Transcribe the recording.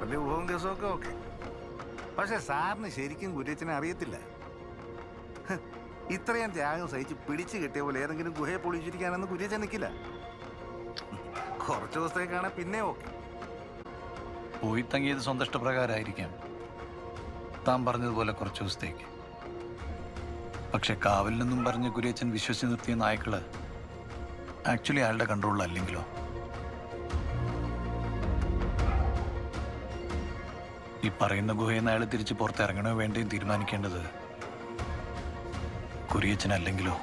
സാറിന്റെ ഊഹവും കേസുമൊക്കെ ഓക്കെ. പക്ഷെ സാറിന് ശരിക്കും കുര്യച്ചനെ അറിയത്തില്ല. ഇത്രയും ത്യാഗം സഹിച്ച് പിടിച്ചു കെട്ടിയ പോലെ ഏതെങ്കിലും ഗുഹയെ പൊളിച്ചിരിക്കാനൊന്നും കുര്യച്ചൻ നിൽക്കില്ല. കുറച്ചു ദിവസത്തേക്കാണ് പിന്നെ ഓക്കെ. പോയി തങ്ങിയത് സ്വന്തം ഇഷ്ടപ്രകാരമായിരിക്കാം, താൻ പറഞ്ഞതുപോലെ കുറച്ചു ദിവസത്തേക്ക്. പക്ഷെ കാവലിനെന്നും പറഞ്ഞ് കുര്യച്ചൻ വിശ്വസിച്ച് നിർത്തിയ നായ്ക്കള് ആക്ച്വലി അയാളുടെ കൺട്രോളിലല്ലെങ്കിലോ? ഈ പറയുന്ന ഗുഹയിൽ നിന്ന് അയാൾ തിരിച്ച് പുറത്തിറങ്ങണോ വേണ്ടയും തീരുമാനിക്കേണ്ടത് കുര്യച്ചനല്ലെങ്കിലോ?